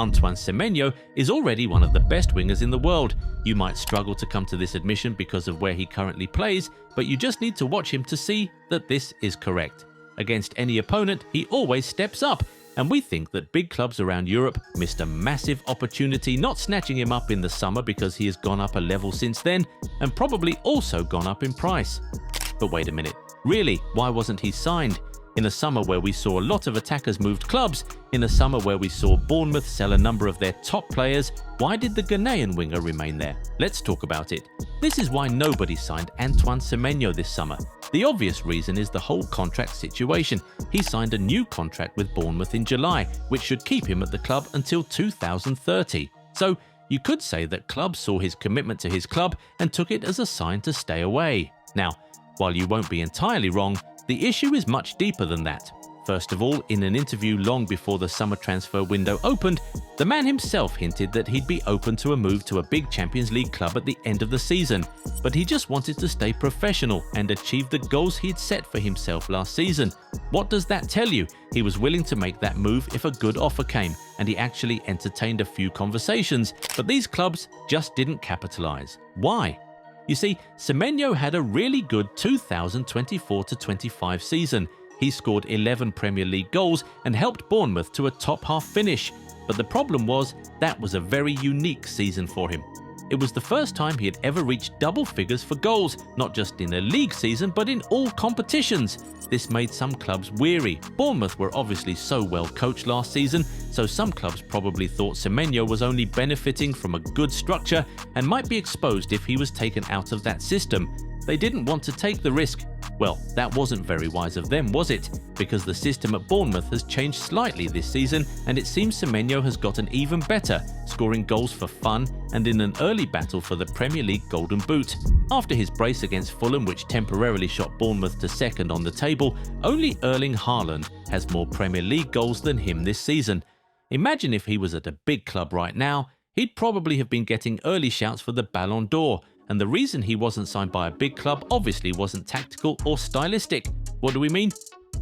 Antoine Semenyo is already one of the best wingers in the world. You might struggle to come to this admission because of where he currently plays, but you just need to watch him to see that this is correct. Against any opponent, he always steps up, and we think that big clubs around Europe missed a massive opportunity not snatching him up in the summer because he has gone up a level since then, and probably also gone up in price. But wait a minute, really, why wasn't he signed? In a summer where we saw a lot of attackers moved clubs, in a summer where we saw Bournemouth sell a number of their top players, why did the Ghanaian winger remain there? Let's talk about it. This is why nobody signed Antoine Semenyo this summer. The obvious reason is the whole contract situation. He signed a new contract with Bournemouth in July, which should keep him at the club until 2030. So you could say that clubs saw his commitment to his club and took it as a sign to stay away. Now, while you won't be entirely wrong, the issue is much deeper than that. First of all, in an interview long before the summer transfer window opened, the man himself hinted that he'd be open to a move to a big Champions League club at the end of the season, but he just wanted to stay professional and achieve the goals he'd set for himself last season. What does that tell you? He was willing to make that move if a good offer came, and he actually entertained a few conversations, but these clubs just didn't capitalize. Why? You see, Semenyo had a really good 2024-25 season. He scored 11 Premier League goals and helped Bournemouth to a top-half finish. But the problem was, that was a very unique season for him. It was the first time he had ever reached double figures for goals, not just in a league season, but in all competitions. This made some clubs weary. Bournemouth were obviously so well coached last season, so some clubs probably thought Semenyo was only benefiting from a good structure and might be exposed if he was taken out of that system. They didn't want to take the risk. Well, that wasn't very wise of them, was it? Because the system at Bournemouth has changed slightly this season, and it seems Semenyo has gotten even better, scoring goals for fun and in an early battle for the Premier League Golden Boot. After his brace against Fulham, which temporarily shot Bournemouth to second on the table, only Erling Haaland has more Premier League goals than him this season. Imagine if he was at a big club right now, he'd probably have been getting early shouts for the Ballon d'Or. And the reason he wasn't signed by a big club obviously wasn't tactical or stylistic. What do we mean?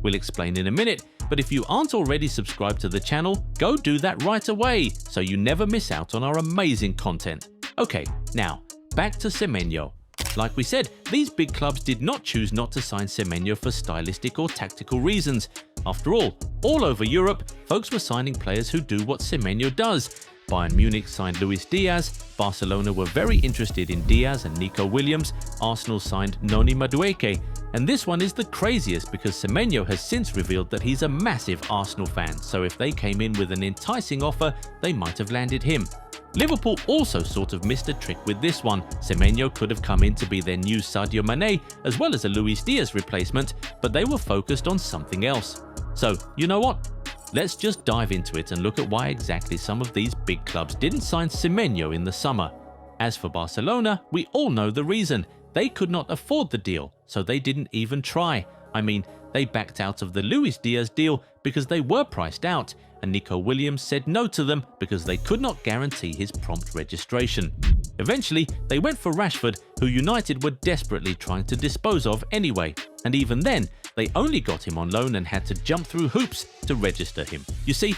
We'll explain in a minute, but if you aren't already subscribed to the channel, go do that right away so you never miss out on our amazing content. Okay, now, back to Semenyo. Like we said, these big clubs did not choose not to sign Semenyo for stylistic or tactical reasons. After all over Europe, folks were signing players who do what Semenyo does. Bayern Munich signed Luis Diaz, Barcelona were very interested in Diaz and Nico Williams, Arsenal signed Noni Madueke, and this one is the craziest because Semenyo has since revealed that he's a massive Arsenal fan, so if they came in with an enticing offer, they might have landed him. Liverpool also sort of missed a trick with this one. Semenyo could have come in to be their new Sadio Mane as well as a Luis Diaz replacement, but they were focused on something else. So, you know what? Let's just dive into it and look at why exactly some of these big clubs didn't sign Semenyo in the summer. As for Barcelona, we all know the reason. They could not afford the deal, so they didn't even try. I mean, they backed out of the Luis Diaz deal because they were priced out, and Nico Williams said no to them because they could not guarantee his prompt registration. Eventually, they went for Rashford, who United were desperately trying to dispose of anyway, and even then, they only got him on loan and had to jump through hoops to register him. You see,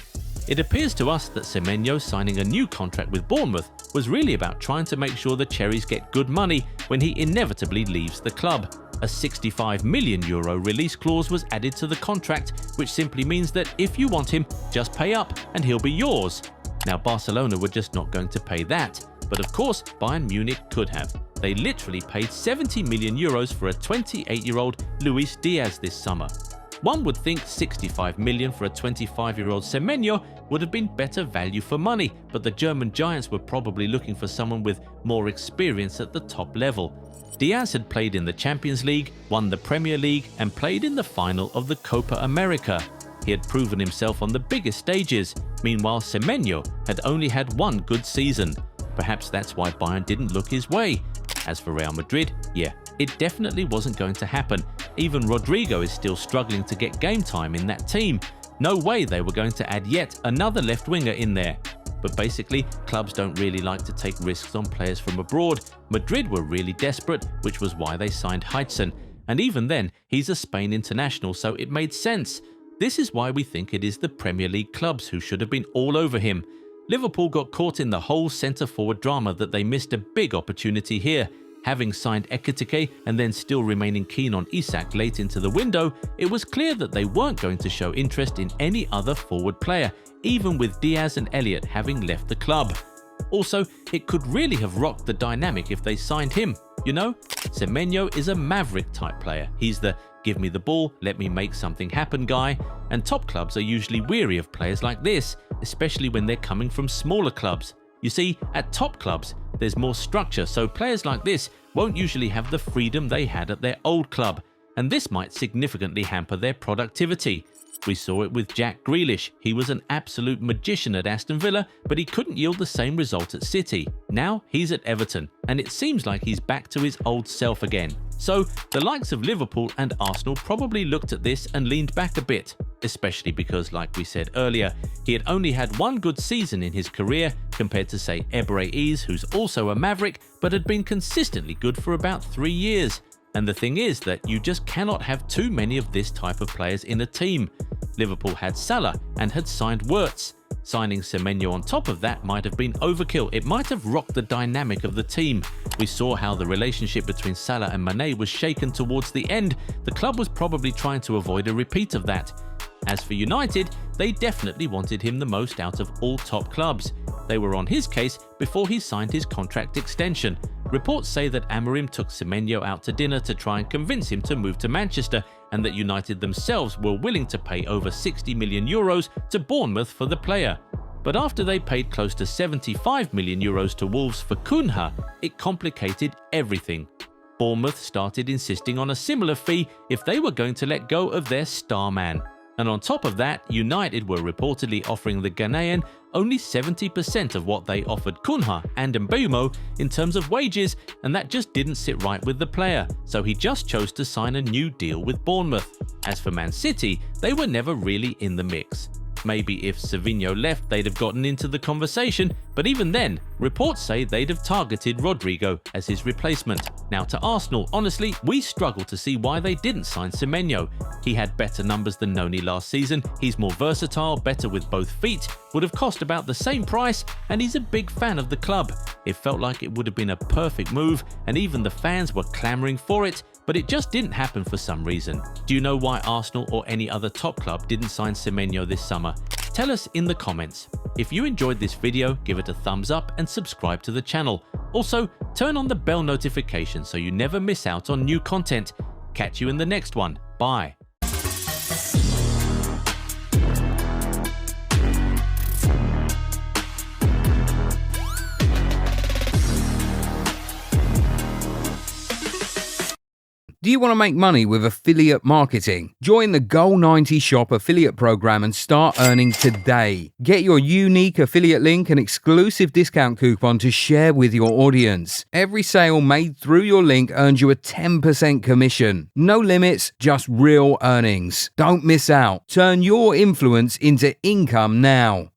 it appears to us that Semenyo signing a new contract with Bournemouth was really about trying to make sure the Cherries get good money when he inevitably leaves the club. A €65 million release clause was added to the contract, which simply means that if you want him, just pay up and he'll be yours. Now, Barcelona were just not going to pay that, but of course Bayern Munich could have. They literally paid €70 million for a 28-year-old Luis Diaz this summer. One would think €65 million for a 25-year-old Semenyo would have been better value for money, but the German giants were probably looking for someone with more experience at the top level. Diaz had played in the Champions League, won the Premier League, and played in the final of the Copa America. He had proven himself on the biggest stages. Meanwhile, Semenyo had only had one good season. Perhaps that's why Bayern didn't look his way. As for Real Madrid, yeah, it definitely wasn't going to happen. Even Rodrigo is still struggling to get game time in that team. No way they were going to add yet another left winger in there. But basically, clubs don't really like to take risks on players from abroad. Madrid were really desperate, which was why they signed Heitzen. And even then, he's a Spain international, so it made sense. This is why we think it is the Premier League clubs who should have been all over him. Liverpool got caught in the whole centre-forward drama that they missed a big opportunity here. Having signed Ekitike and then still remaining keen on Isak late into the window, it was clear that they weren't going to show interest in any other forward player, even with Diaz and Elliott having left the club. Also, it could really have rocked the dynamic if they signed him. You know, Semenyo is a maverick-type player. He's the give me the ball, let me make something happen guy, and top clubs are usually weary of players like this, especially when they're coming from smaller clubs. You see, at top clubs, there's more structure, so players like this won't usually have the freedom they had at their old club, and this might significantly hamper their productivity. We saw it with Jack Grealish. He was an absolute magician at Aston Villa, but he couldn't yield the same result at City. Now he's at Everton, and it seems like he's back to his old self again. So the likes of Liverpool and Arsenal probably looked at this and leaned back a bit, especially because, like we said earlier, he had only had one good season in his career compared to, say, Ebre Ease, who's also a maverick, but had been consistently good for about 3 years. And the thing is that you just cannot have too many of this type of players in a team. Liverpool had Salah and had signed Wirtz. Signing Semenyo on top of that might have been overkill. It might have rocked the dynamic of the team. We saw how the relationship between Salah and Mane was shaken towards the end. The club was probably trying to avoid a repeat of that. As for United, they definitely wanted him the most out of all top clubs. They were on his case before he signed his contract extension. Reports say that Amorim took Semenyo out to dinner to try and convince him to move to Manchester, and that United themselves were willing to pay over €60 million to Bournemouth for the player. But after they paid close to €75 million to Wolves for Cunha, it complicated everything. Bournemouth started insisting on a similar fee if they were going to let go of their star man. And on top of that, United were reportedly offering the Ghanaian only 70% of what they offered Cunha and Mbeumo in terms of wages, and that just didn't sit right with the player, so he just chose to sign a new deal with Bournemouth. As for Man City, they were never really in the mix. Maybe if Semenyo left, they'd have gotten into the conversation, but even then, reports say they'd have targeted Rodrigo as his replacement. Now to Arsenal, honestly, we struggle to see why they didn't sign Semenyo. He had better numbers than Noni last season, he's more versatile, better with both feet, would have cost about the same price, and he's a big fan of the club. It felt like it would have been a perfect move, and even the fans were clamouring for it, but it just didn't happen for some reason. Do you know why Arsenal or any other top club didn't sign Semenyo this summer? Tell us in the comments. If you enjoyed this video, give it a thumbs up and subscribe to the channel. Also, turn on the bell notification so you never miss out on new content. Catch you in the next one. Bye. Do you want to make money with affiliate marketing? Join the Goal90 Shop affiliate program and start earning today. Get your unique affiliate link and exclusive discount coupon to share with your audience. Every sale made through your link earns you a 10% commission. No limits, just real earnings. Don't miss out. Turn your influence into income now.